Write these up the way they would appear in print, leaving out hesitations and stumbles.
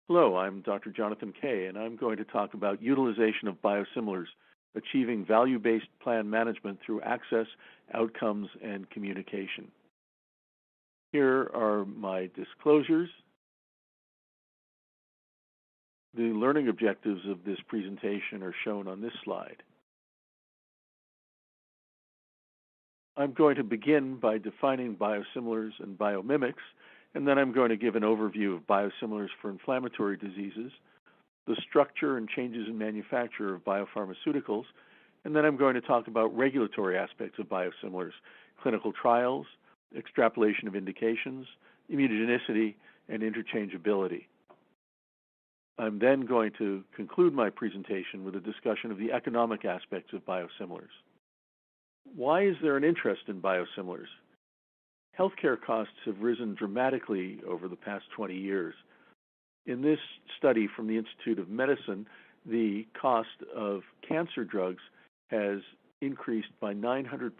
Hello, I'm Dr. Jonathan Kay, and I'm going to talk about utilization of biosimilars, achieving value-based plan management through access, outcomes, and communication. Here are my disclosures. The learning objectives of this presentation are shown on this slide. I'm going to begin by defining biosimilars and biomimics, and then I'm going to give an overview of biosimilars for inflammatory diseases, the structure and changes in manufacture of biopharmaceuticals, and then I'm going to talk about regulatory aspects of biosimilars, clinical trials, extrapolation of indications, immunogenicity, and interchangeability. I'm then going to conclude my presentation with a discussion of the economic aspects of biosimilars. Why is there an interest in biosimilars? Healthcare costs have risen dramatically over the past 20 years. In this study from the Institute of Medicine, the cost of cancer drugs has increased by 900%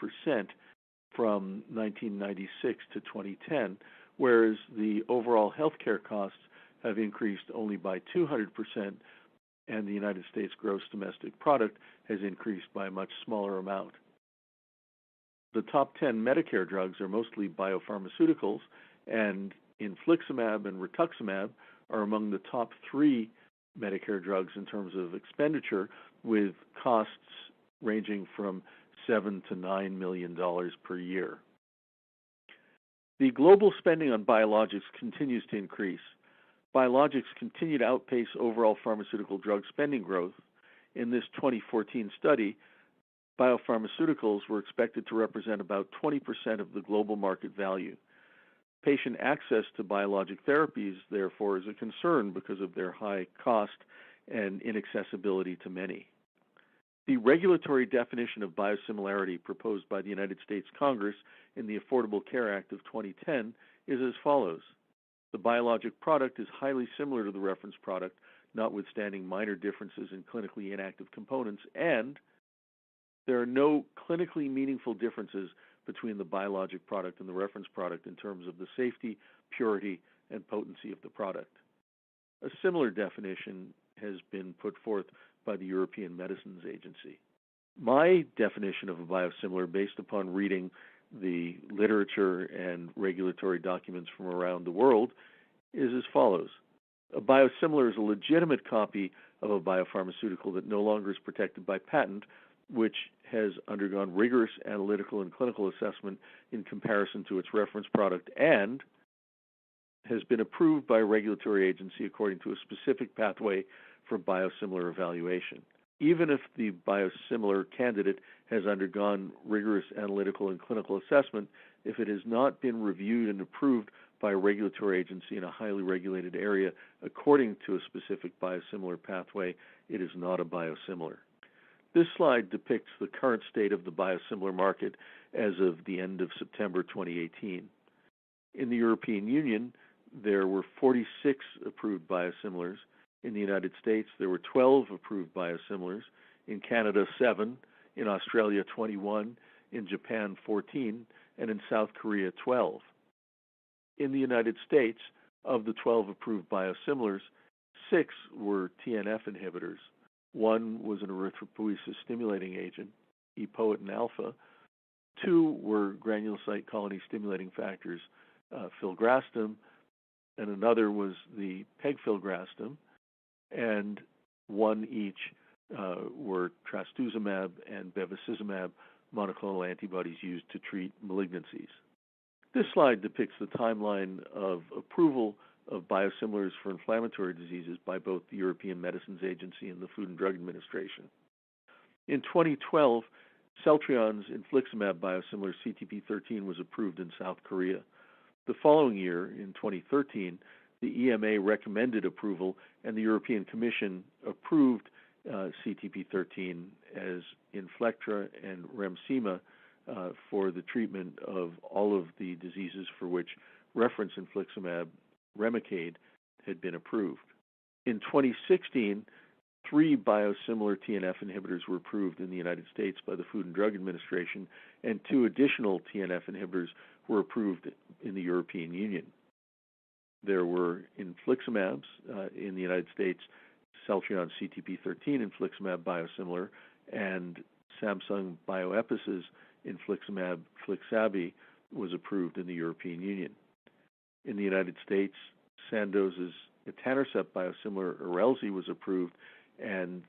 from 1996 to 2010, whereas the overall healthcare costs have increased only by 200%, and the United States gross domestic product has increased by a much smaller amount. The top 10 Medicare drugs are mostly biopharmaceuticals, and infliximab and rituximab are among the top 3 Medicare drugs in terms of expenditure, with costs ranging from $7 to $9 million per year. The global spending on biologics continues to increase. Biologics continue to outpace overall pharmaceutical drug spending growth. In this 2014 study, biopharmaceuticals were expected to represent about 20% of the global market value. Patient access to biologic therapies, therefore, is a concern because of their high cost and inaccessibility to many. The regulatory definition of biosimilarity proposed by the United States Congress in the Affordable Care Act of 2010 is as follows. The biologic product is highly similar to the reference product, notwithstanding minor differences in clinically inactive components, and there are no clinically meaningful differences between the biologic product and the reference product in terms of the safety, purity, and potency of the product. A similar definition has been put forth by the European Medicines Agency. My definition of a biosimilar, based upon reading the literature and regulatory documents from around the world, is as follows. A biosimilar is a legitimate copy of a biopharmaceutical that no longer is protected by patent, which has undergone rigorous analytical and clinical assessment in comparison to its reference product and has been approved by a regulatory agency according to a specific pathway for biosimilar evaluation. Even if the biosimilar candidate has undergone rigorous analytical and clinical assessment, if it has not been reviewed and approved by a regulatory agency in a highly regulated area according to a specific biosimilar pathway, it is not a biosimilar. This slide depicts the current state of the biosimilar market as of the end of September 2018. In the European Union, there were 46 approved biosimilars. In the United States, there were 12 approved biosimilars. In Canada, 7. In Australia, 21. In Japan, 14. And in South Korea, 12. In the United States, of the 12 approved biosimilars, 6 were TNF inhibitors. 1 was an erythropoiesis-stimulating agent, epoetin alpha. 2 were granulocyte colony stimulating factors, filgrastim, and another was the pegfilgrastim, and 1 each were trastuzumab and bevacizumab, monoclonal antibodies used to treat malignancies. This slide depicts the timeline of approval of biosimilars for inflammatory diseases by both the European Medicines Agency and the Food and Drug Administration. In 2012, Celltrion's infliximab biosimilar CTP13 was approved in South Korea. The following year, in 2013, the EMA recommended approval and the European Commission approved CTP13 as Inflectra and Remsima for the treatment of all of the diseases for which reference infliximab Remicade had been approved. In 2016, 3 biosimilar TNF inhibitors were approved in the United States by the Food and Drug Administration, and 2 additional TNF inhibitors were approved in the European Union. There were infliximabs in the United States, Celltrion CTP13 infliximab biosimilar, and Samsung Bioepis' infliximab Flixabi was approved in the European Union. In the United States, Sandoz's etanercept biosimilar Erelzi was approved, and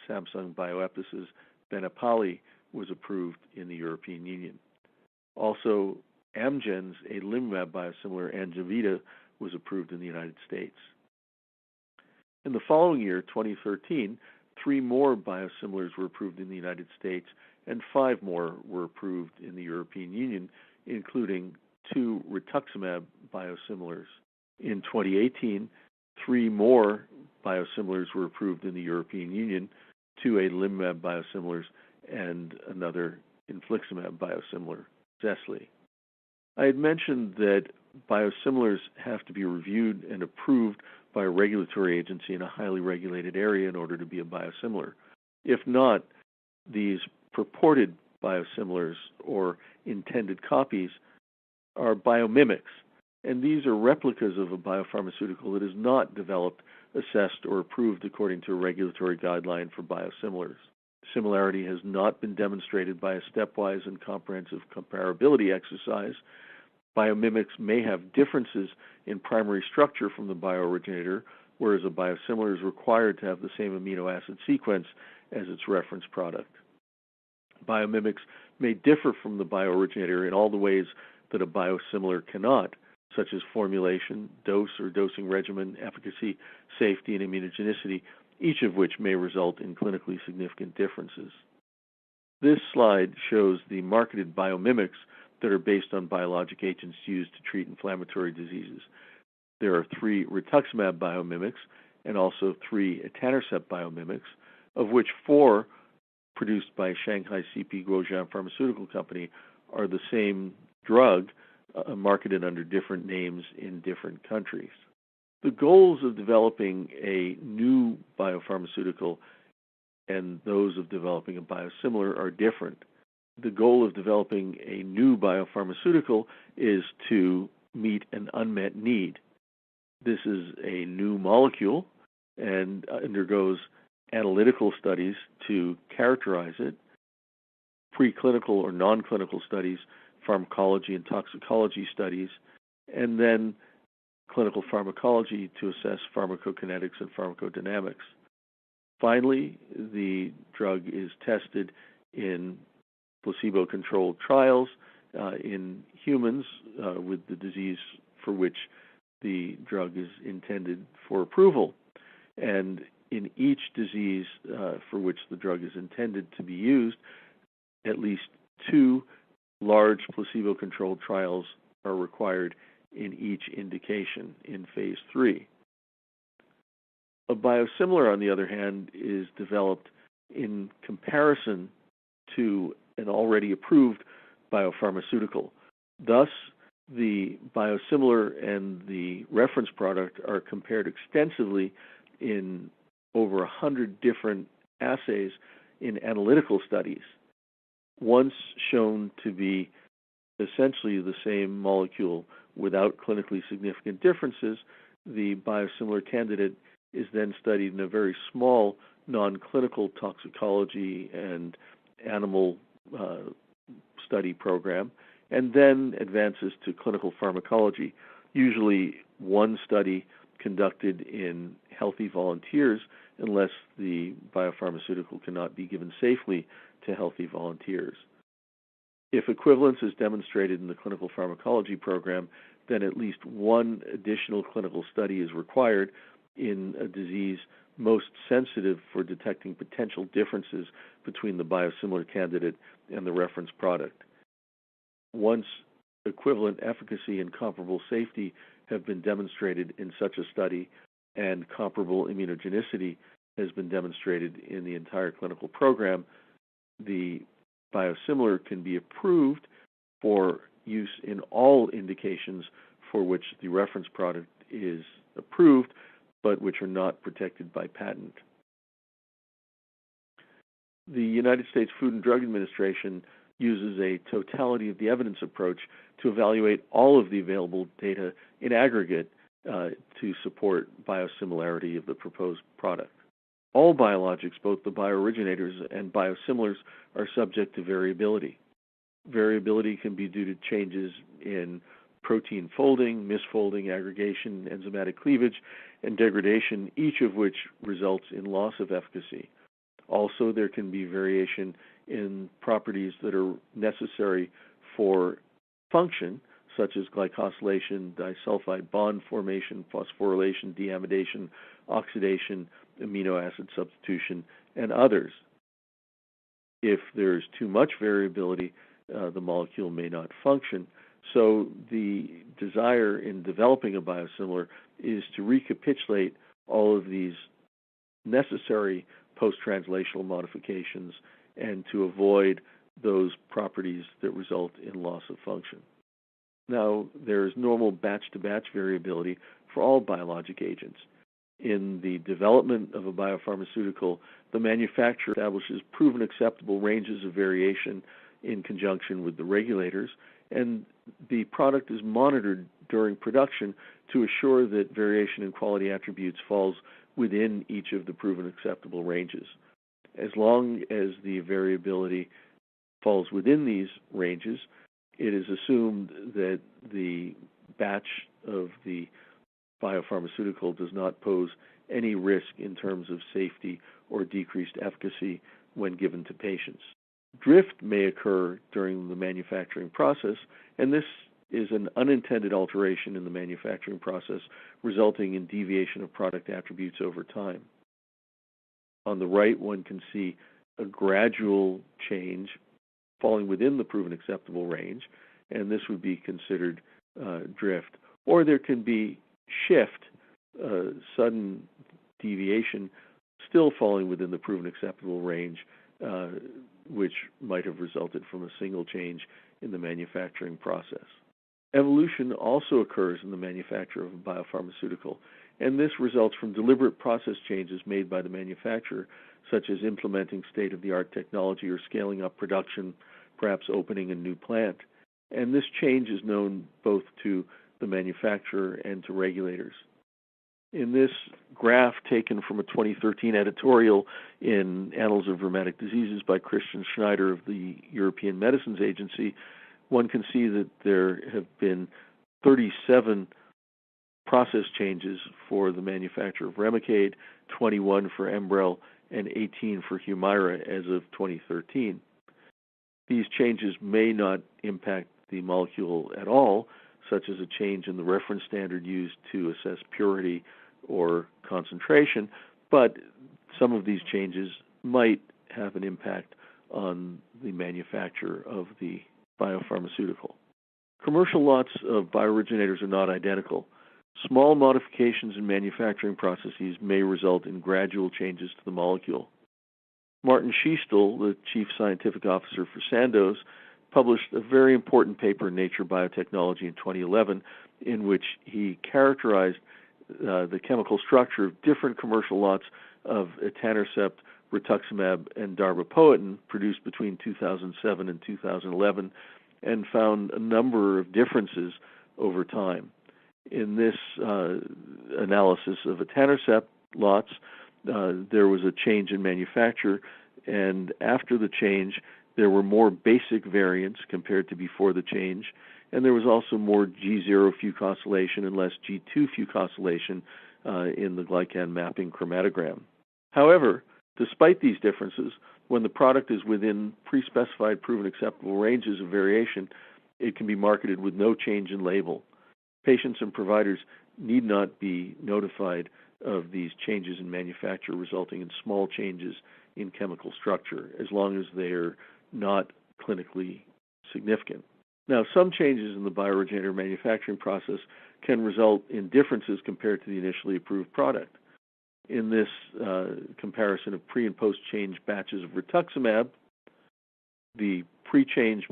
Samsung Bioepis' Benepali was approved in the European Union. Also, Amgen's adalimumab biosimilar Angivita was approved in the United States. In the following year, 2013, 3 more biosimilars were approved in the United States, and 5 more were approved in the European Union, including 2 rituximab biosimilars. In 2018, 3 more biosimilars were approved in the European Union, 2 adalimumab biosimilars, and another infliximab biosimilar, Zesli. I had mentioned that biosimilars have to be reviewed and approved by a regulatory agency in a highly regulated area in order to be a biosimilar. If not, these purported biosimilars or intended copies are biomimics, and these are replicas of a biopharmaceutical that is not developed, assessed, or approved according to a regulatory guideline for biosimilars. Similarity has not been demonstrated by a stepwise and comprehensive comparability exercise. Biomimics may have differences in primary structure from the biooriginator, whereas a biosimilar is required to have the same amino acid sequence as its reference product. Biomimics may differ from the biooriginator in all the ways that a biosimilar cannot, such as formulation, dose or dosing regimen, efficacy, safety, and immunogenicity, each of which may result in clinically significant differences. This slide shows the marketed biomimics that are based on biologic agents used to treat inflammatory diseases. There are 3 rituximab biomimics and also 3 etanercept biomimics, of which 4 produced by Shanghai CP Guojian Pharmaceutical Company are the same drug marketed under different names in different countries. The goals of developing a new biopharmaceutical and those of developing a biosimilar are different. The goal of developing a new biopharmaceutical is to meet an unmet need. This is a new molecule and undergoes analytical studies to characterize it, preclinical or non-clinical studies, pharmacology and toxicology studies, and then clinical pharmacology to assess pharmacokinetics and pharmacodynamics. Finally, the drug is tested in placebo-controlled trials in humans with the disease for which the drug is intended for approval. And in each disease for which the drug is intended to be used, at least 2 large placebo-controlled trials are required in each indication in phase 3. A biosimilar, on the other hand, is developed in comparison to an already approved biopharmaceutical. Thus, the biosimilar and the reference product are compared extensively in over 100 different assays in analytical studies. Once shown to be essentially the same molecule without clinically significant differences, the biosimilar candidate is then studied in a very small non-clinical toxicology and animal study program, and then advances to clinical pharmacology, usually one study conducted in healthy volunteers unless the biopharmaceutical cannot be given safely to healthy volunteers. If equivalence is demonstrated in the clinical pharmacology program, then at least one additional clinical study is required in a disease most sensitive for detecting potential differences between the biosimilar candidate and the reference product. Once equivalent efficacy and comparable safety have been demonstrated in such a study and comparable immunogenicity has been demonstrated in the entire clinical program, the biosimilar can be approved for use in all indications for which the reference product is approved, but which are not protected by patent. The United States Food and Drug Administration uses a totality of the evidence approach to evaluate all of the available data in aggregate to support biosimilarity of the proposed product. All biologics, both the biooriginators and biosimilars, are subject to variability. Variability can be due to changes in protein folding, misfolding, aggregation, enzymatic cleavage, and degradation, each of which results in loss of efficacy. Also, there can be variation in properties that are necessary for function, such as glycosylation, disulfide bond formation, phosphorylation, deamidation, oxidation, amino acid substitution, and others. If there's too much variability, the molecule may not function. So the desire in developing a biosimilar is to recapitulate all of these necessary post-translational modifications and to avoid those properties that result in loss of function. Now, there is normal batch-to-batch variability for all biologic agents. In the development of a biopharmaceutical, the manufacturer establishes proven acceptable ranges of variation in conjunction with the regulators, and the product is monitored during production to assure that variation in quality attributes falls within each of the proven acceptable ranges. As long as the variability falls within these ranges, it is assumed that the batch of the biopharmaceutical does not pose any risk in terms of safety or decreased efficacy when given to patients. Drift may occur during the manufacturing process, and this is an unintended alteration in the manufacturing process, resulting in deviation of product attributes over time. On the right, one can see a gradual change falling within the proven acceptable range, and this would be considered drift. Or there can be shift, sudden deviation, still falling within the proven acceptable range, which might have resulted from a single change in the manufacturing process. Evolution also occurs in the manufacture of a biopharmaceutical, and this results from deliberate process changes made by the manufacturer, such as implementing state-of-the-art technology or scaling up production, perhaps opening a new plant. And this change is known both to the manufacturer and to regulators. In this graph taken from a 2013 editorial in Annals of Rheumatic Diseases by Christian Schneider of the European Medicines Agency, one can see that there have been 37 process changes for the manufacture of Remicade, 21 for Enbrel, and 18 for Humira as of 2013. These changes may not impact the molecule at all, such as a change in the reference standard used to assess purity or concentration, but some of these changes might have an impact on the manufacture of the biopharmaceutical. Commercial lots of biooriginators are not identical. Small modifications in manufacturing processes may result in gradual changes to the molecule. Martin Schiestel, the chief scientific officer for Sandoz, published a very important paper in Nature Biotechnology in 2011 in which he characterized the chemical structure of different commercial lots of etanercept, rituximab, and darbepoetin produced between 2007 and 2011 and found a number of differences over time. In this analysis of etanercept lots, there was a change in manufacture, and after the change, there were more basic variants compared to before the change, and there was also more G0 fucosylation and less G2 fucosylation in the glycan mapping chromatogram. However, despite these differences, when the product is within pre-specified proven acceptable ranges of variation, it can be marketed with no change in label. Patients and providers need not be notified of these changes in manufacture resulting in small changes in chemical structure, as long as they are not clinically significant. Now, some changes in the biooriginator manufacturing process can result in differences compared to the initially approved product. In this comparison of pre- and post-change batches of rituximab, the pre-change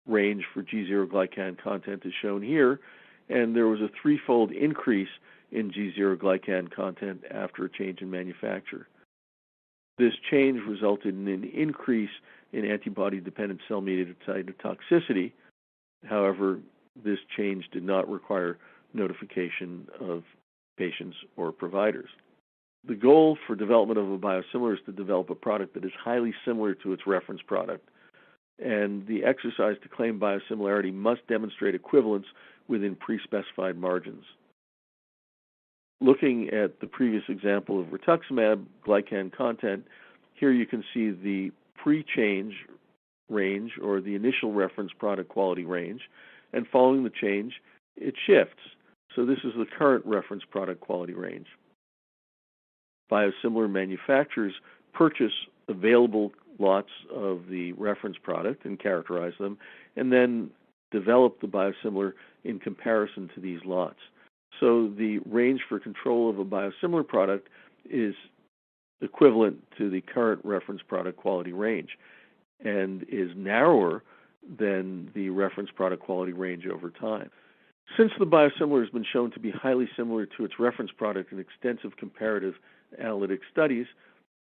range for G0 glycan content is shown here, and there was a threefold increase in G0 glycan content after a change in manufacture. This change resulted in an increase in antibody-dependent cell-mediated cytotoxicity. However, this change did not require notification of patients or providers. The goal for development of a biosimilar is to develop a product that is highly similar to its reference product, and the exercise to claim biosimilarity must demonstrate equivalence within pre-specified margins. Looking at the previous example of rituximab glycan content, here you can see the pre-change range, or the initial reference product quality range, and following the change, it shifts. So this is the current reference product quality range. Biosimilar manufacturers purchase available lots of the reference product and characterize them, and then develop the biosimilar in comparison to these lots. So the range for control of a biosimilar product is equivalent to the current reference product quality range and is narrower than the reference product quality range over time. Since the biosimilar has been shown to be highly similar to its reference product in extensive comparative analytic studies,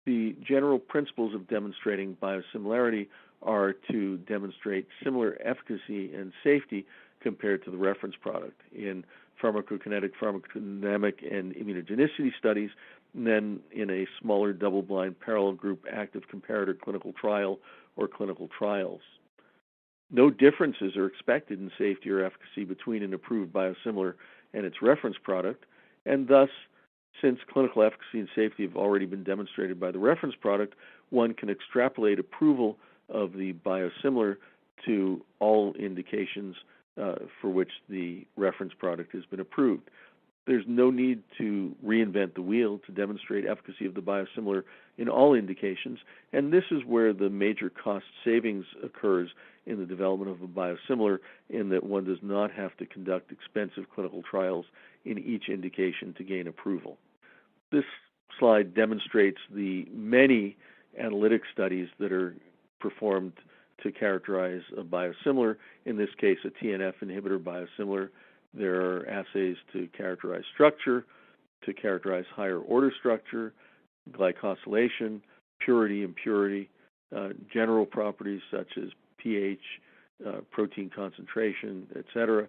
the general principles of demonstrating biosimilarity are to demonstrate similar efficacy and safety compared to the reference product in pharmacokinetic, pharmacodynamic, and immunogenicity studies, and then in a smaller double-blind parallel group active comparator clinical trial or clinical trials. No differences are expected in safety or efficacy between an approved biosimilar and its reference product, and thus, since clinical efficacy and safety have already been demonstrated by the reference product, one can extrapolate approval of the biosimilar to all indications for which the reference product has been approved. There's no need to reinvent the wheel to demonstrate efficacy of the biosimilar in all indications, and this is where the major cost savings occurs in the development of a biosimilar, in that one does not have to conduct expensive clinical trials in each indication to gain approval. This slide demonstrates the many analytic studies that are performed to characterize a biosimilar, in this case a TNF inhibitor biosimilar. There are assays to characterize structure, to characterize higher order structure, glycosylation, purity, impurity, general properties such as pH, protein concentration, etc.,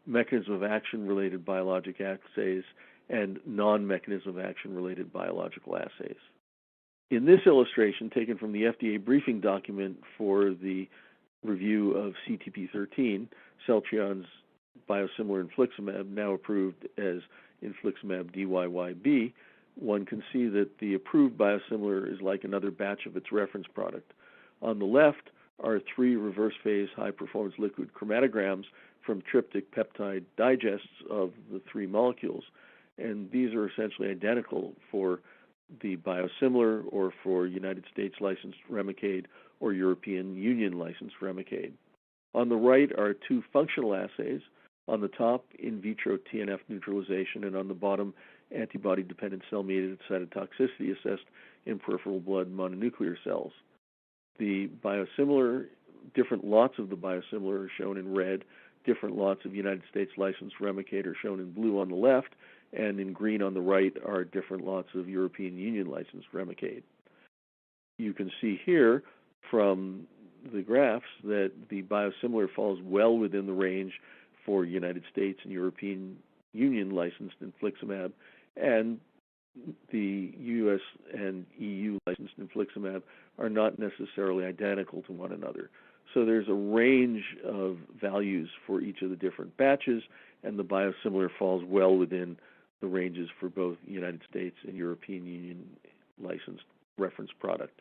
mechanism of action related biologic assays, and non-mechanism of action related biological assays. In this illustration, taken from the FDA briefing document for the review of CTP13, Celltrion's biosimilar infliximab, now approved as infliximab DYYB, one can see that the approved biosimilar is like another batch of its reference product. On the left are 3 reverse phase high-performance liquid chromatograms from triptych peptide digests of the 3 molecules, and these are essentially identical for the biosimilar or for United States licensed Remicade or European Union licensed Remicade. On the right are 2 functional assays. On the top, in vitro TNF neutralization, and on the bottom, antibody-dependent cell-mediated cytotoxicity assessed in peripheral blood mononuclear cells. The biosimilar, different lots of the biosimilar are shown in red, different lots of United States licensed Remicade are shown in blue on the left, and in green on the right are different lots of European Union licensed Remicade. You can see here from the graphs that the biosimilar falls well within the range for United States and European Union licensed infliximab, and the U.S. and EU licensed infliximab are not necessarily identical to one another. So there's a range of values for each of the different batches, and the biosimilar falls well within the ranges for both United States and European Union licensed reference product.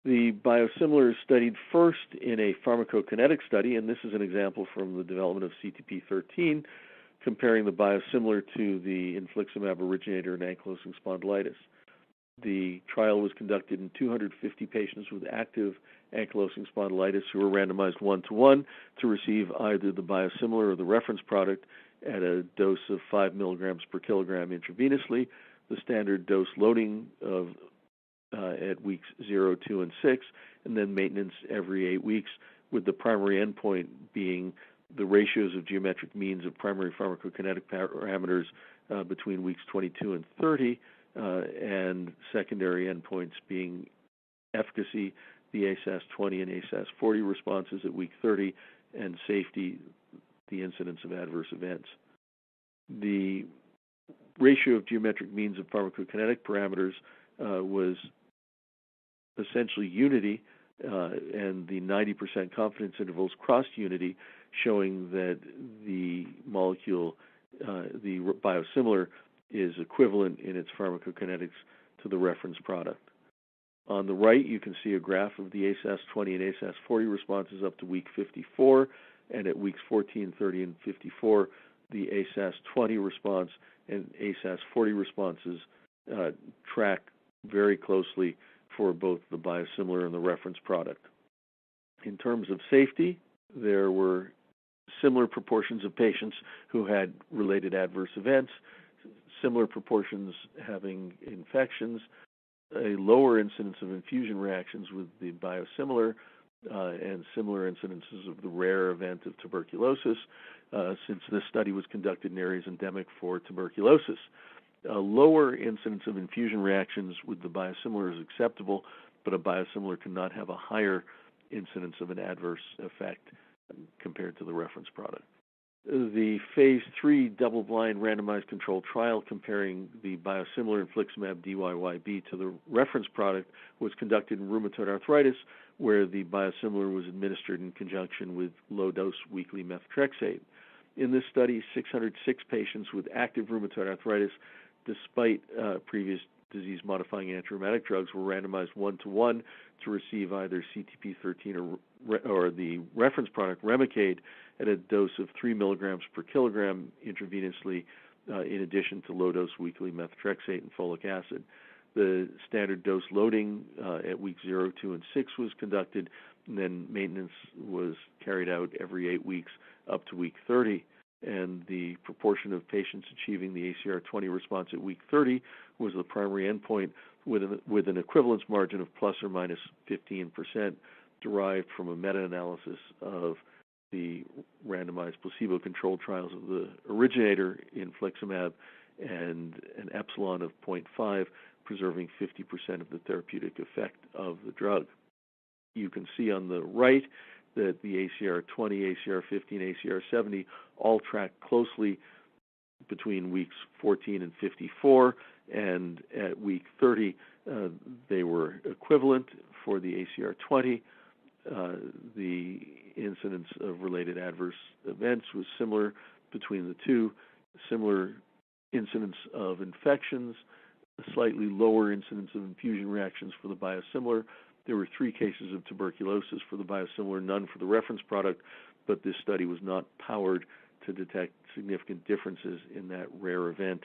The biosimilar is studied first in a pharmacokinetic study, and this is an example from the development of CTP13, comparing the biosimilar to the infliximab originator in ankylosing spondylitis. The trial was conducted in 250 patients with active ankylosing spondylitis who were randomized 1-to-1 to receive either the biosimilar or the reference product at a dose of 5 milligrams per kilogram intravenously, the standard dose loading of at weeks 0, 2, and 6, and then maintenance every 8 weeks, with the primary endpoint being the ratios of geometric means of primary pharmacokinetic parameters between weeks 22 and 30, and secondary endpoints being efficacy, the ASAS-20 and ASAS-40 responses at week 30, and safety, the incidence of adverse events. The ratio of geometric means of pharmacokinetic parameters was essentially unity, and the 90% confidence intervals crossed unity, showing that the molecule, the biosimilar, is equivalent in its pharmacokinetics to the reference product. On the right, you can see a graph of the ASAS-20 and ASAS-40 responses up to week 54, and at weeks 14, 30, and 54, the ASAS-20 response and ASAS-40 responses track very closely for both the biosimilar and the reference product. In terms of safety, there were similar proportions of patients who had related adverse events, similar proportions having infections, a lower incidence of infusion reactions with the biosimilar, and similar incidences of the rare event of tuberculosis, since this study was conducted in areas endemic for tuberculosis. A lower incidence of infusion reactions with the biosimilar is acceptable, but a biosimilar cannot have a higher incidence of an adverse effect compared to the reference product. The phase 3 double-blind randomized controlled trial comparing the biosimilar infliximab DYYB to the reference product was conducted in rheumatoid arthritis, where the biosimilar was administered in conjunction with low-dose weekly methotrexate. In this study, 606 patients with active rheumatoid arthritis, despite previous disease-modifying antirheumatic drugs, were randomized 1-to-1 to receive either CTP13 or the reference product Remicade at a dose of 3 milligrams per kilogram intravenously, in addition to low-dose weekly methotrexate and folic acid. The standard dose loading at weeks 0, 2, and 6 was conducted, and then maintenance was carried out every 8 weeks up to week 30. And the proportion of patients achieving the ACR20 response at week 30 was the primary endpoint, with an equivalence margin of plus or minus 15%, derived from a meta-analysis of the randomized placebo-controlled trials of the originator infliximab and an epsilon of 0.5, preserving 50% of the therapeutic effect of the drug. You can see on the right that the ACR20, ACR50, and ACR70 all track closely between weeks 14 and 54, and at week 30 they were equivalent for the ACR20. The incidence of related adverse events was similar between the two, similar incidence of infections, a slightly lower incidence of infusion reactions for the biosimilar. There were 3 cases of tuberculosis for the biosimilar, none for the reference product, but this study was not powered to detect significant differences in that rare event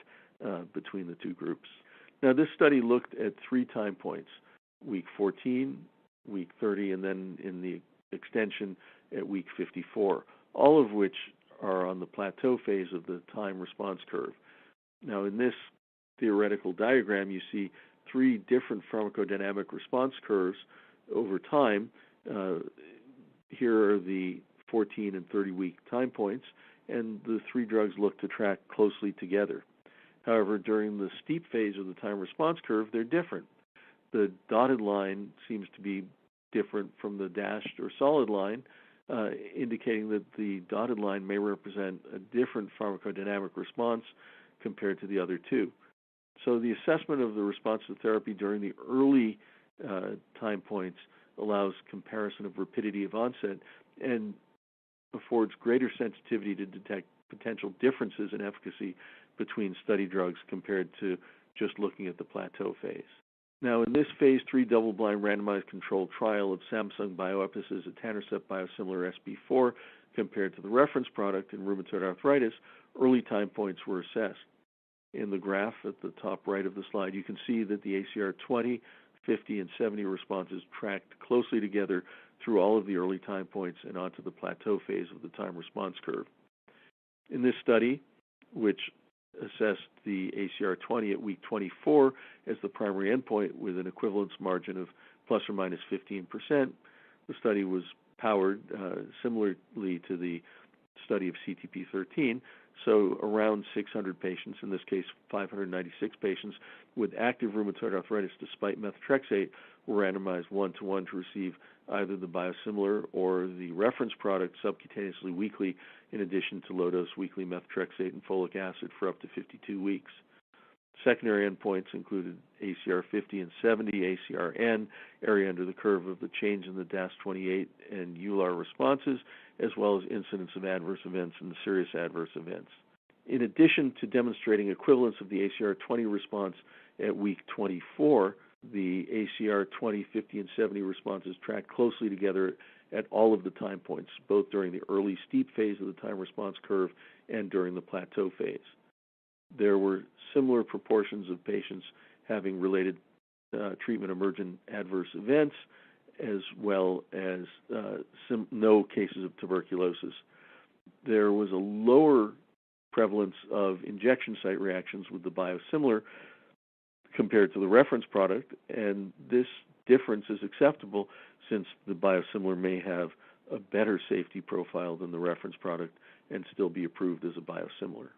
between the two groups. Now, this study looked at 3 time points: week 14, week 30, and then in the extension at week 54, all of which are on the plateau phase of the time response curve. Now, in this theoretical diagram, you see 3 different pharmacodynamic response curves over time. Here are the 14 and 30-week time points, and the 3 drugs look to track closely together. However, during the steep phase of the time response curve, they're different. The dotted line seems to be different from the dashed or solid line, indicating that the dotted line may represent a different pharmacodynamic response compared to the other 2. So the assessment of the response to therapy during the early time points allows comparison of rapidity of onset and affords greater sensitivity to detect potential differences in efficacy between study drugs compared to just looking at the plateau phase. Now, in this phase 3 double-blind randomized controlled trial of Samsung Bioepis' etanercept biosimilar SB4 compared to the reference product in rheumatoid arthritis, early time points were assessed. In the graph at the top right of the slide, you can see that the ACR20, 50, and 70 responses tracked closely together through all of the early time points and onto the plateau phase of the time response curve. In this study, which assessed the ACR20 at week 24 as the primary endpoint with an equivalence margin of plus or minus 15%, the study was powered similarly to the study of CTP13, So around 600 patients, in this case 596 patients, with active rheumatoid arthritis despite methotrexate were randomized 1-to-1 to receive either the biosimilar or the reference product subcutaneously weekly, in addition to low-dose weekly methotrexate and folic acid for up to 52 weeks. Secondary endpoints included ACR 50 and 70, ACR-N, area under the curve of the change in the DAS28 and EULAR responses, as well as incidence of adverse events and serious adverse events. In addition to demonstrating equivalence of the ACR 20 response at week 24, the ACR 20, 50, and 70 responses tracked closely together at all of the time points, both during the early steep phase of the time response curve and during the plateau phase. There were similar proportions of patients having related treatment emergent adverse events, as well as no cases of tuberculosis. There was a lower prevalence of injection site reactions with the biosimilar compared to the reference product, and this difference is acceptable since the biosimilar may have a better safety profile than the reference product and still be approved as a biosimilar.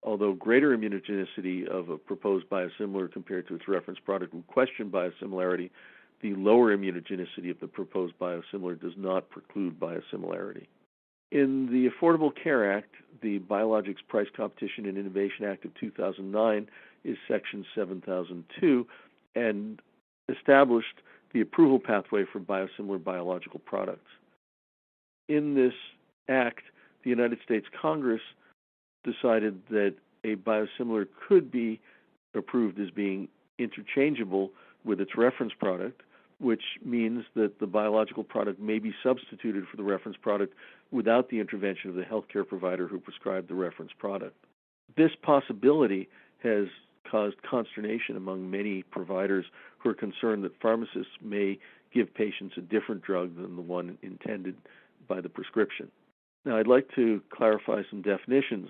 Although greater immunogenicity of a proposed biosimilar compared to its reference product would question biosimilarity, the lower immunogenicity of the proposed biosimilar does not preclude biosimilarity. In the Affordable Care Act, the Biologics Price Competition and Innovation Act of 2009 is Section 7002 and established the approval pathway for biosimilar biological products. In this act, the United States Congress decided that a biosimilar could be approved as being interchangeable with its reference product, which means that the biological product may be substituted for the reference product without the intervention of the healthcare provider who prescribed the reference product. This possibility has caused consternation among many providers who are concerned that pharmacists may give patients a different drug than the one intended by the prescription. Now, I'd like to clarify some definitions.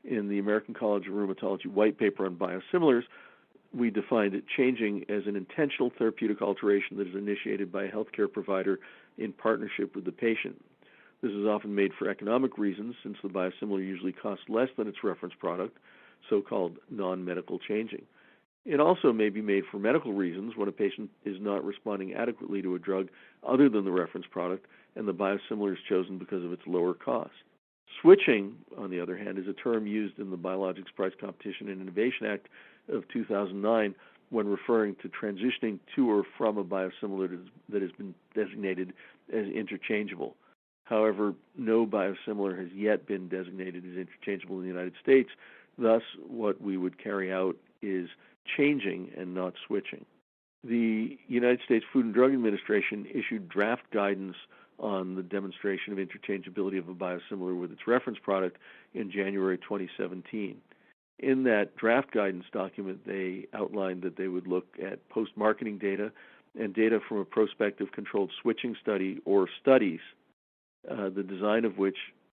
In the American College of Rheumatology white paper on biosimilars, we defined it changing as an intentional therapeutic alteration that is initiated by a healthcare provider in partnership with the patient. This is often made for economic reasons, since the biosimilar usually costs less than its reference product, so-called non-medical changing. It also may be made for medical reasons when a patient is not responding adequately to a drug other than the reference product, and the biosimilar is chosen because of its lower cost. Switching, on the other hand, is a term used in the Biologics Price Competition and Innovation Act of 2009 when referring to transitioning to or from a biosimilar that has been designated as interchangeable. However, no biosimilar has yet been designated as interchangeable in the United States. Thus, what we would carry out is changing and not switching. The United States Food and Drug Administration issued draft guidance on the demonstration of interchangeability of a biosimilar with its reference product in January 2017. In that draft guidance document, they outlined that they would look at post-marketing data and data from a prospective controlled switching study or studies, the design of which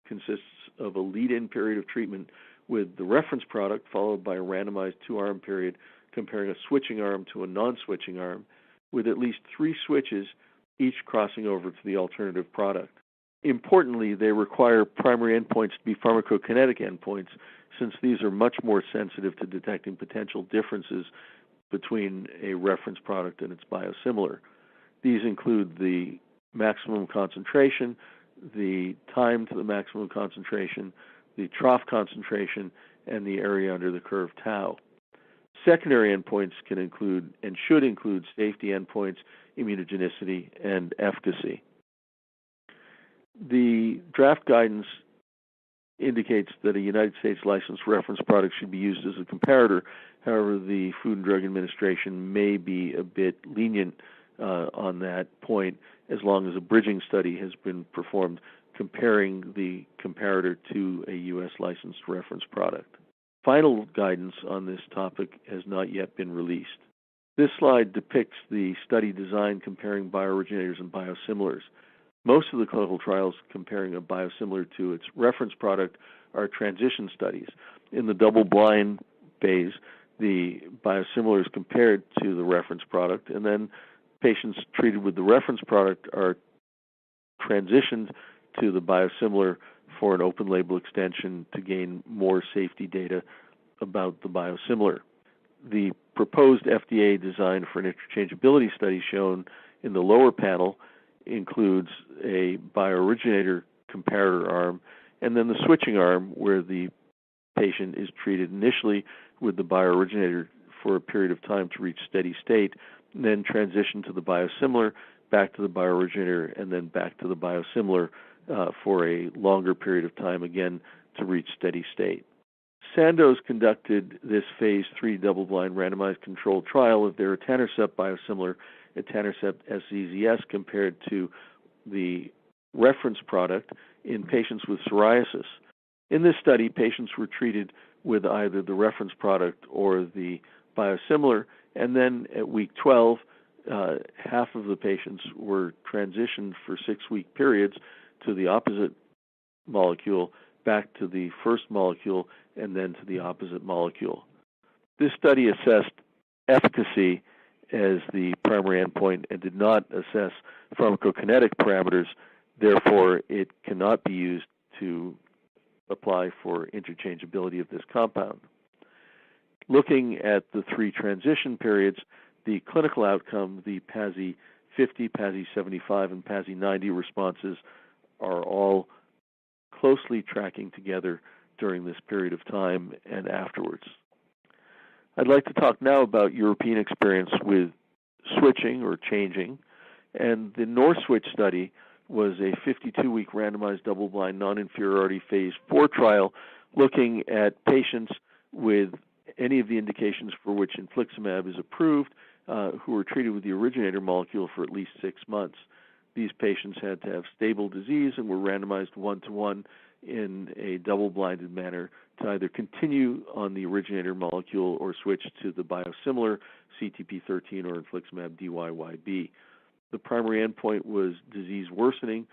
consists of a lead-in period of treatment with the reference product followed by a randomized two-arm period comparing a switching arm to a non-switching arm with at least 3 switches, each crossing over to the alternative product. Importantly, they require primary endpoints to be pharmacokinetic endpoints, since these are much more sensitive to detecting potential differences between a reference product and its biosimilar. These include the maximum concentration, the time to the maximum concentration, the trough concentration, and the area under the curve tau. Secondary endpoints can include and should include safety endpoints, immunogenicity, and efficacy. The draft guidance indicates that a United States licensed reference product should be used as a comparator. However, the Food and Drug Administration may be a bit lenient on that point, as long as a bridging study has been performed comparing the comparator to a U.S. licensed reference product. Final guidance on this topic has not yet been released. This slide depicts the study design comparing biooriginators and biosimilars. Most of the clinical trials comparing a biosimilar to its reference product are transition studies. In the double-blind phase, the biosimilar is compared to the reference product, and then patients treated with the reference product are transitioned to the biosimilar for an open label extension to gain more safety data about the biosimilar. The proposed FDA design for an interchangeability study shown in the lower panel includes a biooriginator comparator arm and then the switching arm where the patient is treated initially with the biooriginator for a period of time to reach steady state, and then transition to the biosimilar, back to the biooriginator, and then back to the biosimilar for a longer period of time, again, to reach steady state. Sandoz conducted this phase 3 double-blind randomized controlled trial of their etanercept biosimilar, etanercept SZZS, compared to the reference product in patients with psoriasis. In this study, patients were treated with either the reference product or the biosimilar, and then at week 12, half of the patients were transitioned for 6-week periods to the opposite molecule, back to the first molecule, and then to the opposite molecule. This study assessed efficacy as the primary endpoint and did not assess pharmacokinetic parameters. Therefore, it cannot be used to apply for interchangeability of this compound. Looking at the 3 transition periods, the clinical outcome, the PASI 50, PASI 75, and PASI 90 responses are all closely tracking together during this period of time and afterwards. I'd like to talk now about European experience with switching or changing, and the NORSWITCH study was a 52-week randomized double-blind non-inferiority phase 4 trial looking at patients with any of the indications for which infliximab is approved who were treated with the originator molecule for at least 6 months. These patients had to have stable disease and were randomized 1-to-1 in a double-blinded manner to either continue on the originator molecule or switch to the biosimilar CTP13 or infliximab DYYB. The primary endpoint was disease worsening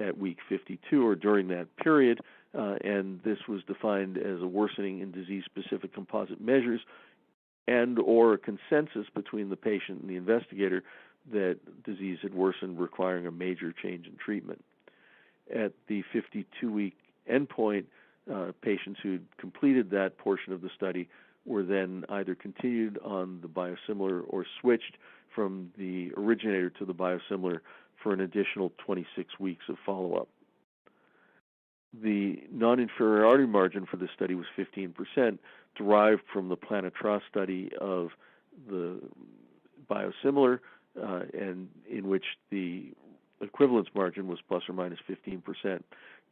at week 52 or during that period, and this was defined as a worsening in disease-specific composite measures and or a consensus between the patient and the investigator that disease had worsened requiring a major change in treatment. At the 52-week endpoint, patients who completed that portion of the study were then either continued on the biosimilar or switched from the originator to the biosimilar for an additional 26 weeks of follow-up. The non-inferiority margin for this study was 15%, derived from the Planetra study of the biosimilar, and in which the equivalence margin was plus or minus 15%.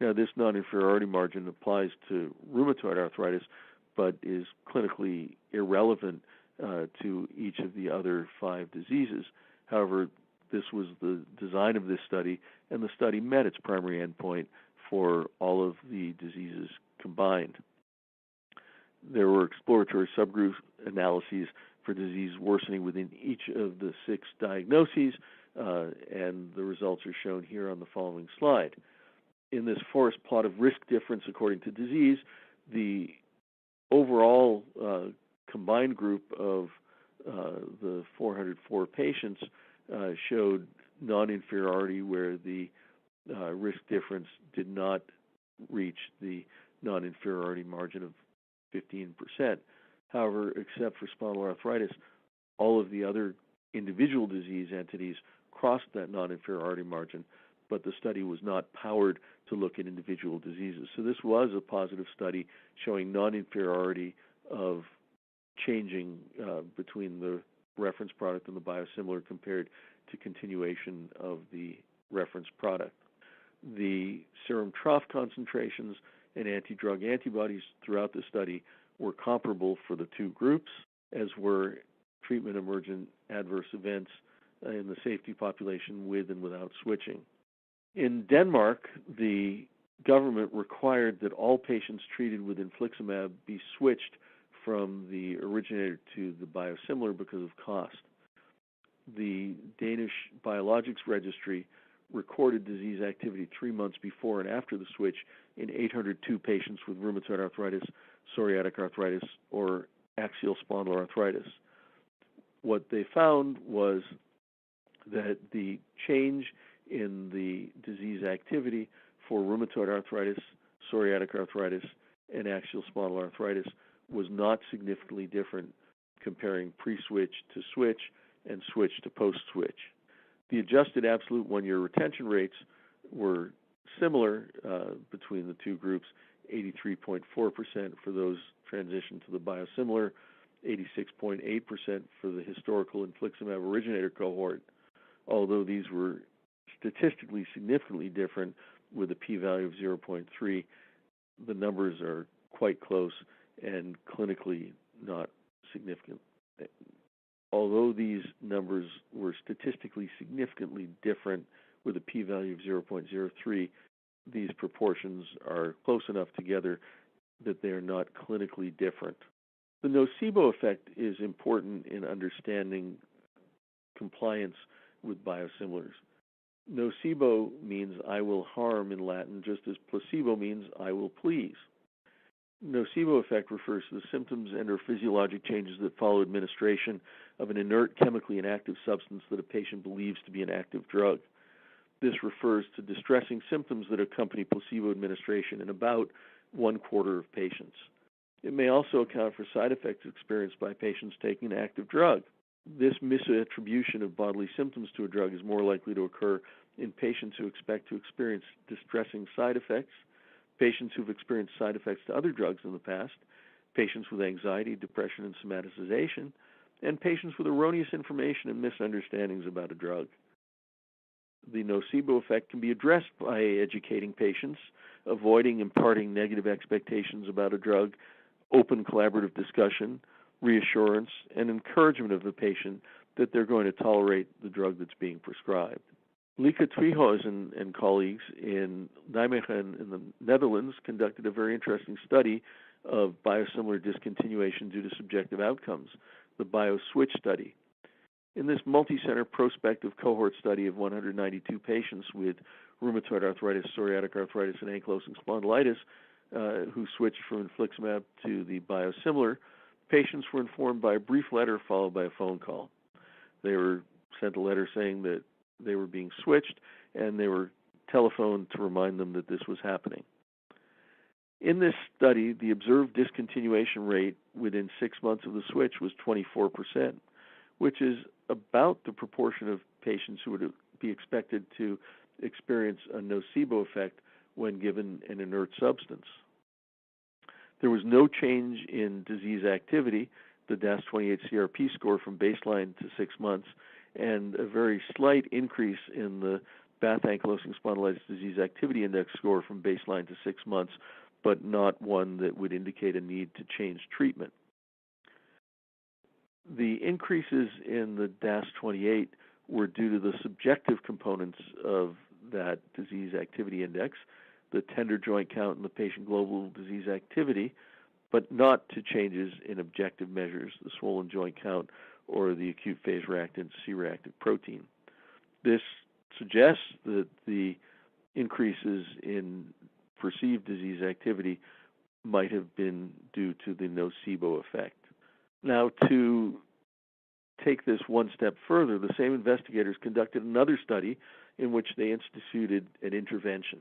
Now, this non-inferiority margin applies to rheumatoid arthritis, but is clinically irrelevant to each of the other 5 diseases. However, this was the design of this study, and the study met its primary endpoint for all of the diseases combined. There were exploratory subgroup analyses for disease worsening within each of the 6 diagnoses, and the results are shown here on the following slide. In this forest plot of risk difference according to disease, the overall combined group of the 404 patients showed non-inferiority where the risk difference did not reach the non-inferiority margin of 15%. However, except for spondyloarthritis, all of the other individual disease entities crossed that non-inferiority margin, but the study was not powered to look at individual diseases. So this was a positive study showing non-inferiority of changing between the reference product and the biosimilar compared to continuation of the reference product. The serum trough concentrations and anti-drug antibodies throughout the study were comparable for the 2 groups, as were treatment emergent adverse events in the safety population with and without switching. In Denmark, the government required that all patients treated with infliximab be switched from the originator to the biosimilar because of cost. The Danish Biologics Registry recorded disease activity 3 months before and after the switch in 802 patients with rheumatoid arthritis, psoriatic arthritis, or axial spondyloarthritis. What they found was that the change in the disease activity for rheumatoid arthritis, psoriatic arthritis, and axial spondyloarthritis was not significantly different comparing pre-switch to switch and switch to post-switch. The adjusted absolute one-year retention rates were similar between the two groups, 83.4% for those transitioned to the biosimilar, 86.8% for the historical infliximab originator cohort, although these were statistically significantly different with a p-value of 0.3. The numbers are quite close and clinically not significant. Although these numbers were statistically significantly different with a p-value of 0.03, these proportions are close enough together that they are not clinically different. The nocebo effect is important in understanding compliance with biosimilars. Nocebo means I will harm in Latin, just as placebo means I will please. Nocebo effect refers to the symptoms and or physiologic changes that follow administration of an inert chemically inactive substance that a patient believes to be an active drug. This refers to distressing symptoms that accompany placebo administration in about 1/4 of patients. It may also account for side effects experienced by patients taking an active drug. This misattribution of bodily symptoms to a drug is more likely to occur in patients who expect to experience distressing side effects, patients who've experienced side effects to other drugs in the past, patients with anxiety, depression, and somatization, and patients with erroneous information and misunderstandings about a drug. The nocebo effect can be addressed by educating patients, avoiding imparting negative expectations about a drug, open collaborative discussion, reassurance, and encouragement of the patient that they're going to tolerate the drug that's being prescribed. Lieke Twijhuis and colleagues in Nijmegen in the Netherlands conducted a very interesting study of biosimilar discontinuation due to subjective outcomes, the BioSwitch study. In this multi-center prospective cohort study of 192 patients with rheumatoid arthritis, psoriatic arthritis, and ankylosing spondylitis who switched from infliximab to the biosimilar, patients were informed by a brief letter followed by a phone call. They were sent a letter saying that they were being switched, and they were telephoned to remind them that this was happening. In this study, the observed discontinuation rate within 6 months of the switch was 24%, which is about the proportion of patients who would be expected to experience a nocebo effect when given an inert substance. There was no change in disease activity, the DAS28-CRP score from baseline to 6 months, and a very slight increase in the Bath Ankylosing Spondylitis Disease Activity Index score from baseline to 6 months, but not one that would indicate a need to change treatment. The increases in the DAS28 were due to the subjective components of that disease activity index, the tender joint count and the patient global disease activity, but not to changes in objective measures, the swollen joint count or the acute phase reactant C-reactive protein. This suggests that the increases in perceived disease activity might have been due to the nocebo effect. Now, to take this one step further, the same investigators conducted another study in which they instituted an intervention.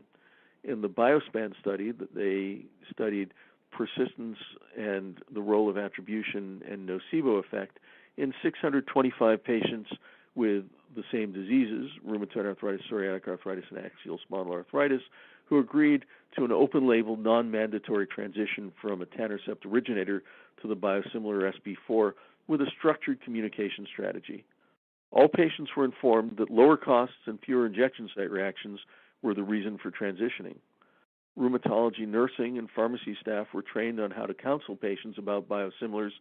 In the Biospan study, they studied persistence and the role of attribution and nocebo effect in 625 patients with the same diseases, rheumatoid arthritis, psoriatic arthritis, and axial spondyloarthritis, who agreed to an open-label, non-mandatory transition from a etanercept originator to the biosimilar SB4 with a structured communication strategy. All patients were informed that lower costs and fewer injection site reactions were the reason for transitioning. Rheumatology nursing and pharmacy staff were trained on how to counsel patients about biosimilars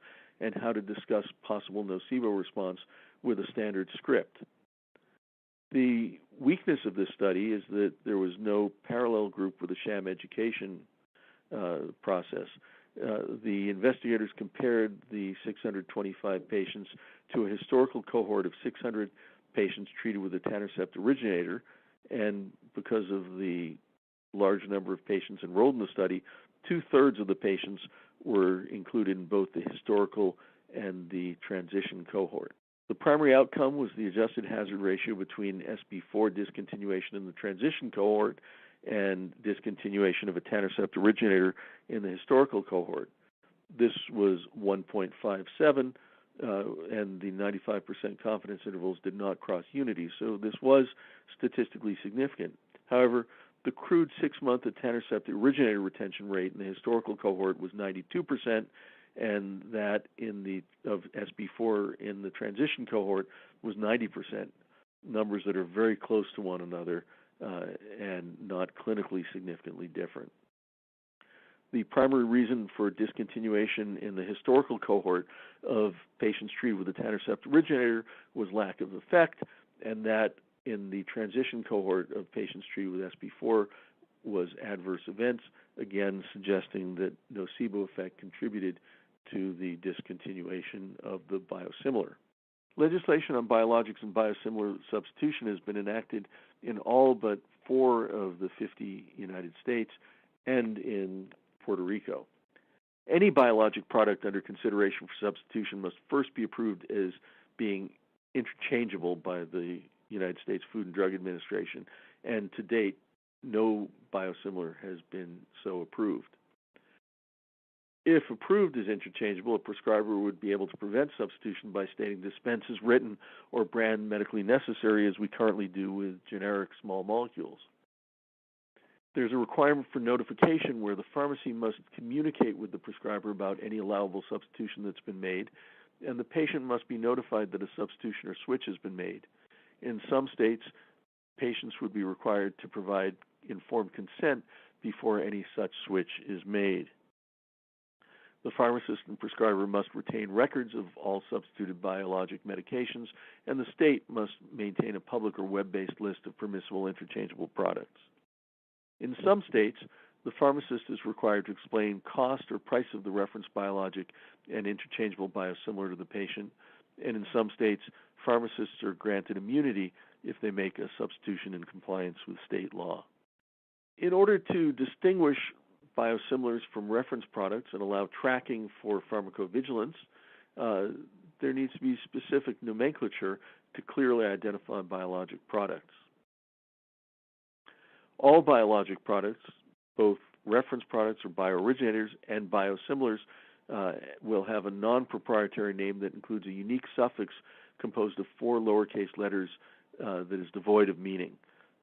and how to discuss possible nocebo response with a standard script. The weakness of this study is that there was no parallel group with a sham education process. The investigators compared the 625 patients to a historical cohort of 600 patients treated with a etanercept originator, and because of the large number of patients enrolled in the study, 2/3 of the patients were included in both the historical and the transition cohort. The primary outcome was the adjusted hazard ratio between SB4 discontinuation and the transition cohort, and discontinuation of etanercept originator in the historical cohort. This was 1.57, and the 95% confidence intervals did not cross unity, so this was statistically significant. However, the crude 6-month etanercept originator retention rate in the historical cohort was 92%, and that of SB4 in the transition cohort was 90%, numbers that are very close to one another and not clinically significantly different. The primary reason for discontinuation in the historical cohort of patients treated with etanercept originator was lack of effect, and that in the transition cohort of patients treated with SB4 was adverse events, again suggesting that nocebo effect contributed to the discontinuation of the biosimilar. Legislation on biologics and biosimilar substitution has been enacted in all but 4 of the 50 United States and in Puerto Rico. Any biologic product under consideration for substitution must first be approved as being interchangeable by the United States Food and Drug Administration, and to date, no biosimilar has been so approved. If approved as interchangeable, a prescriber would be able to prevent substitution by stating dispense as written or brand medically necessary, as we currently do with generic small molecules. There's a requirement for notification where the pharmacy must communicate with the prescriber about any allowable substitution that's been made, and the patient must be notified that a substitution or switch has been made. In some states, patients would be required to provide informed consent before any such switch is made. The pharmacist and prescriber must retain records of all substituted biologic medications, and the state must maintain a public or web-based list of permissible interchangeable products. In some states, the pharmacist is required to explain cost or price of the reference biologic and interchangeable biosimilar to the patient, and in some states, pharmacists are granted immunity if they make a substitution in compliance with state law. In order to distinguish biosimilars from reference products and allow tracking for pharmacovigilance, there needs to be specific nomenclature to clearly identify biologic products. All biologic products, both reference products or biooriginators and biosimilars, will have a non-proprietary name that includes a unique suffix composed of 4 lowercase letters that is devoid of meaning.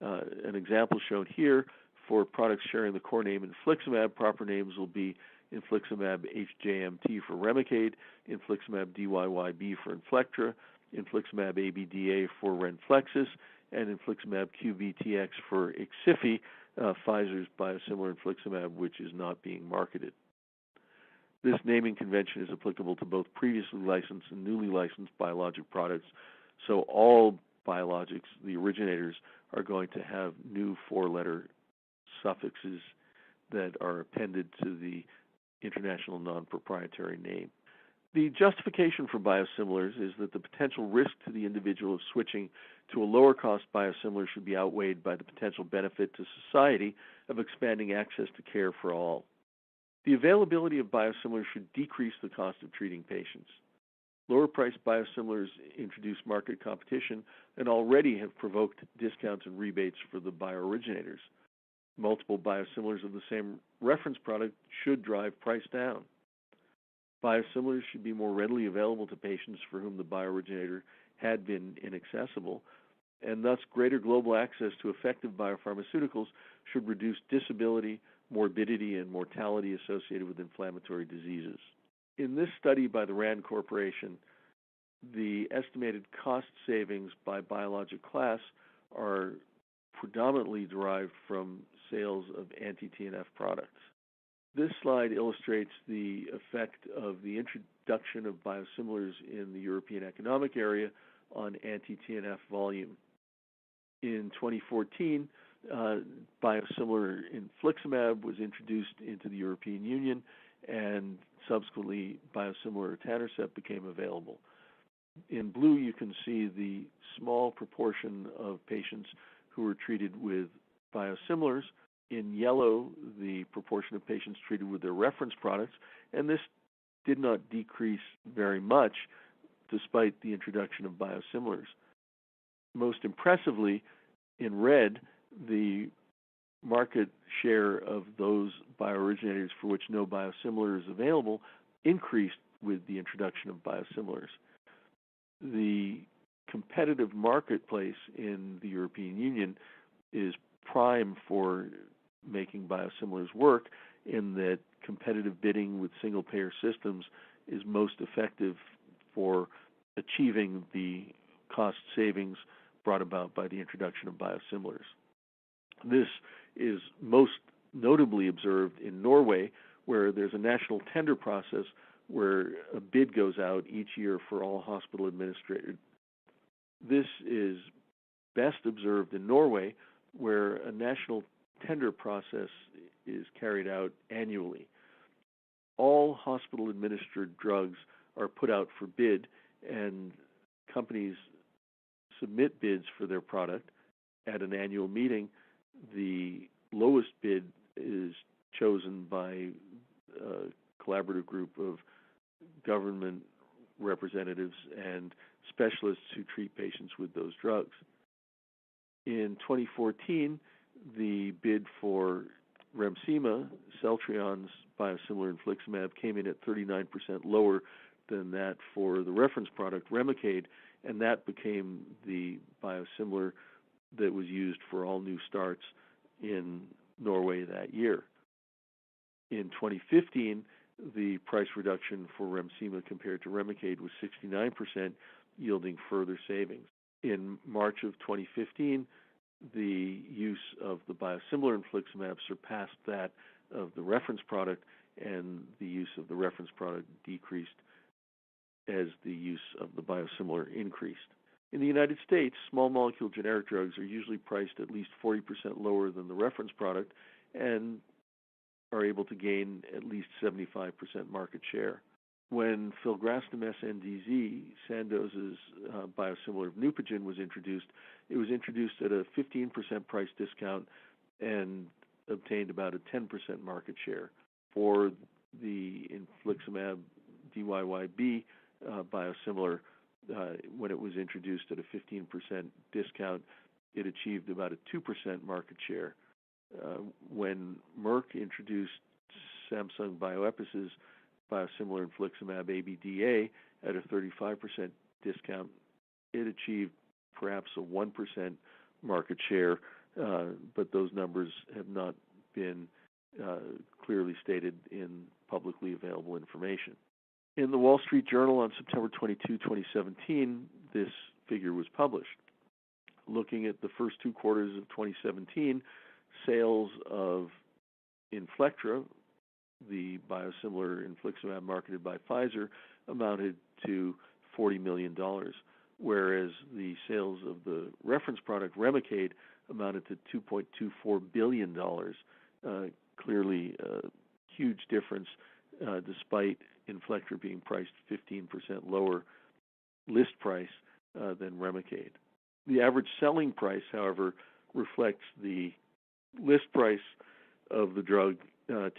An example shown here for products sharing the core name infliximab, proper names will be infliximab HJMT for Remicade, infliximab DYYB for Inflectra, infliximab ABDA for Renflexis, and infliximab QBTX for Ixifi, Pfizer's biosimilar infliximab, which is not being marketed. This naming convention is applicable to both previously licensed and newly licensed biologic products, so all biologics, the originators, are going to have new 4-letter suffixes that are appended to the international non-proprietary name. The justification for biosimilars is that the potential risk to the individual of switching to a lower-cost biosimilar should be outweighed by the potential benefit to society of expanding access to care for all. The availability of biosimilars should decrease the cost of treating patients. Lower-priced biosimilars introduce market competition and already have provoked discounts and rebates for the biooriginators. Multiple biosimilars of the same reference product should drive price down. Biosimilars should be more readily available to patients for whom the biooriginator had been inaccessible, and thus greater global access to effective biopharmaceuticals should reduce disability, morbidity, and mortality associated with inflammatory diseases. In this study by the RAND Corporation, the estimated cost savings by biologic class are predominantly derived from sales of anti-TNF products. This slide illustrates the effect of the introduction of biosimilars in the European Economic Area on anti-TNF volume. In 2014, biosimilar infliximab was introduced into the European Union, and subsequently biosimilar etanercept became available. In blue, you can see the small proportion of patients who were treated with biosimilars. In yellow, the proportion of patients treated with their reference products, and this did not decrease very much despite the introduction of biosimilars. Most impressively, in red, the market share of those biooriginators for which no biosimilar is available increased with the introduction of biosimilars. The competitive marketplace in the European Union is prime for making biosimilars work, in that competitive bidding with single-payer systems is most effective for achieving the cost savings brought about by the introduction of biosimilars. This is most notably observed in Norway, where there's a national tender process where a bid goes out each year for all hospital administrators. This is best observed in Norway, where a national tender process is carried out annually. All hospital-administered drugs are put out for bid, and companies submit bids for their product. At an annual meeting, the lowest bid is chosen by a collaborative group of government representatives and specialists who treat patients with those drugs. In 2014, the bid for Remsima, Celltrion's biosimilar infliximab, came in at 39% lower than that for the reference product Remicade, and that became the biosimilar that was used for all new starts in Norway that year. In 2015, the price reduction for Remsima compared to Remicade was 69%, yielding further savings. In March of 2015, the use of the biosimilar infliximab surpassed that of the reference product, and the use of the reference product decreased as the use of the biosimilar increased. In the United States, small molecule generic drugs are usually priced at least 40% lower than the reference product and are able to gain at least 75% market share. When filgrastim SNDZ, Sandoz's biosimilar of Neupogen, was introduced, it was introduced at a 15% price discount and obtained about a 10% market share. For the infliximab DYYB biosimilar, when it was introduced at a 15% discount, it achieved about a 2% market share. When Merck introduced Samsung Bioepis' biosimilar infliximab ABDA at a 35% discount, it achieved perhaps a 1% market share, but those numbers have not been clearly stated in publicly available information. In the Wall Street Journal on September 22, 2017, this figure was published. Looking at the first two quarters of 2017, sales of Inflectra, the biosimilar infliximab marketed by Pfizer, amounted to $40 million, whereas the sales of the reference product Remicade amounted to $2.24 billion. Clearly a huge difference, despite Inflectra being priced 15% lower list price than Remicade. The average selling price, however, reflects the list price of the drug,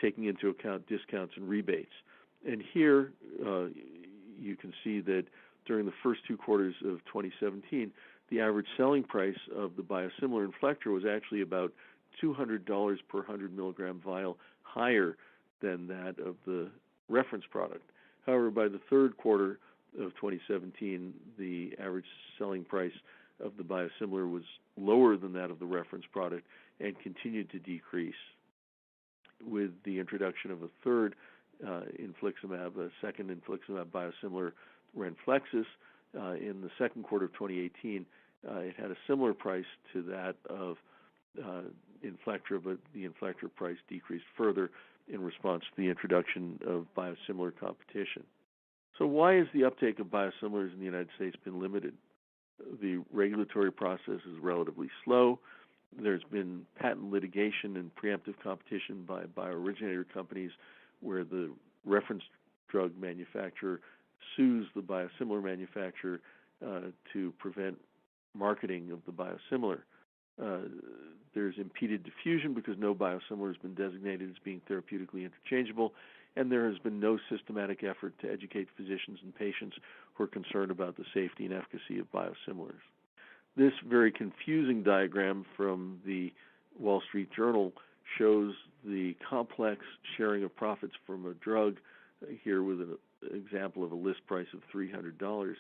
taking into account discounts and rebates. And here you can see that during the first two quarters of 2017, the average selling price of the biosimilar Inflectra was actually about $200 per 100 milligram vial higher than that of the reference product. However, by the third quarter of 2017, the average selling price of the biosimilar was lower than that of the reference product and continued to decrease. With the introduction of a third infliximab, a second infliximab biosimilar, Renflexis, in the second quarter of 2018, it had a similar price to that of Inflectra, but the Inflectra price decreased further in response to the introduction of biosimilar competition. So why has the uptake of biosimilars in the United States been limited? The regulatory process is relatively slow. There's been patent litigation and preemptive competition by biooriginator companies where the reference drug manufacturer sues the biosimilar manufacturer to prevent marketing of the biosimilar. There's impeded diffusion because no biosimilar has been designated as being therapeutically interchangeable, and there has been no systematic effort to educate physicians and patients who are concerned about the safety and efficacy of biosimilars. This very confusing diagram from the Wall Street Journal shows the complex sharing of profits from a drug, here with an example of a list price of $300.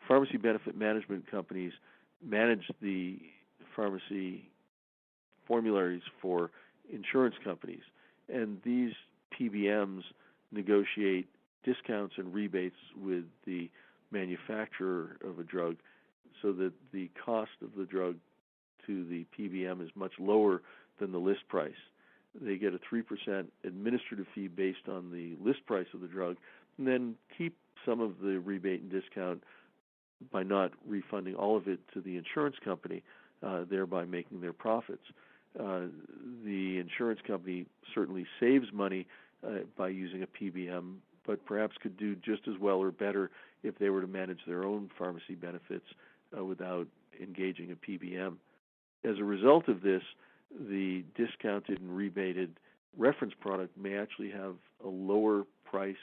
Pharmacy benefit management companies manage the pharmacy formularies for insurance companies, and these PBMs negotiate discounts and rebates with the manufacturer of a drug so that the cost of the drug to the PBM is much lower than the list price. They get a 3% administrative fee based on the list price of the drug, and then keep some of the rebate and discount by not refunding all of it to the insurance company, thereby making their profits. The insurance company certainly saves money by using a PBM, but perhaps could do just as well or better if they were to manage their own pharmacy benefits without engaging a PBM. As a result of this, the discounted and rebated reference product may actually have a lower price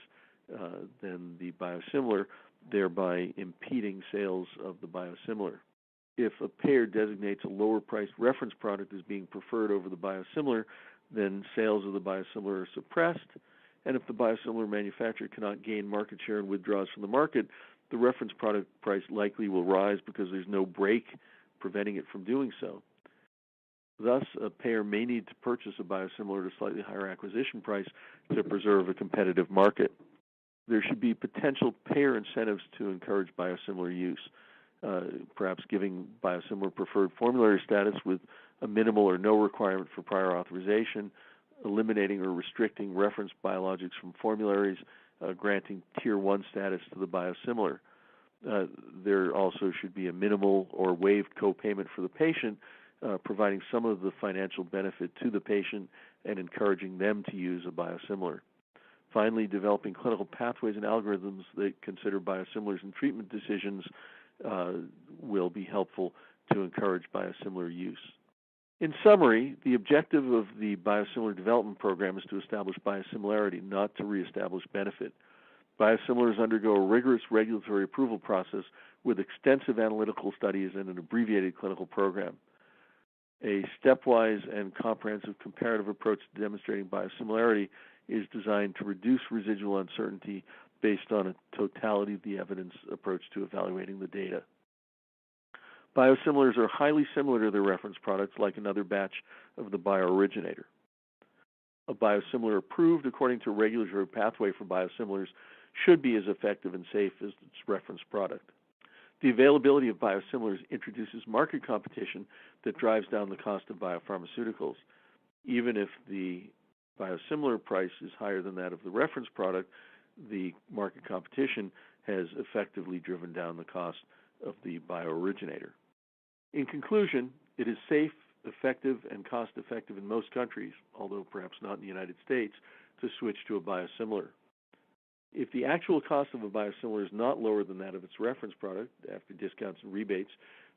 than the biosimilar, thereby impeding sales of the biosimilar. If a payer designates a lower-priced reference product as being preferred over the biosimilar, then sales of the biosimilar are suppressed, and if the biosimilar manufacturer cannot gain market share and withdraws from the market, the reference product price likely will rise because there's no brake preventing it from doing so. Thus, a payer may need to purchase a biosimilar at a slightly higher acquisition price to preserve a competitive market. There should be potential payer incentives to encourage biosimilar use, perhaps giving biosimilar preferred formulary status with a minimal or no requirement for prior authorization, eliminating or restricting reference biologics from formularies, granting Tier 1 status to the biosimilar. There also should be a minimal or waived copayment for the patient, providing some of the financial benefit to the patient and encouraging them to use a biosimilar. Finally, developing clinical pathways and algorithms that consider biosimilars in treatment decisions will be helpful to encourage biosimilar use. In summary, the objective of the biosimilar development program is to establish biosimilarity, not to reestablish benefit. Biosimilars undergo a rigorous regulatory approval process with extensive analytical studies and an abbreviated clinical program. A stepwise and comprehensive comparative approach to demonstrating biosimilarity is designed to reduce residual uncertainty based on a totality of the evidence approach to evaluating the data. Biosimilars are highly similar to their reference products, like another batch of the Biooriginator. A biosimilar approved according to a regulatory pathway for biosimilars should be as effective and safe as its reference product. The availability of biosimilars introduces market competition that drives down the cost of biopharmaceuticals. Even if the biosimilar price is higher than that of the reference product, the market competition has effectively driven down the cost of the Biooriginator. In conclusion, it is safe, effective, and cost-effective in most countries, although perhaps not in the United States, to switch to a biosimilar. If the actual cost of a biosimilar is not lower than that of its reference product, after discounts and rebates,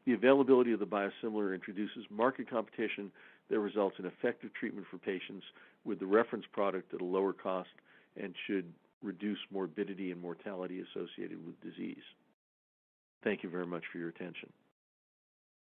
the availability of the biosimilar introduces market competition that results in effective treatment for patients with the reference product at a lower cost and should reduce morbidity and mortality associated with disease. Thank you very much for your attention.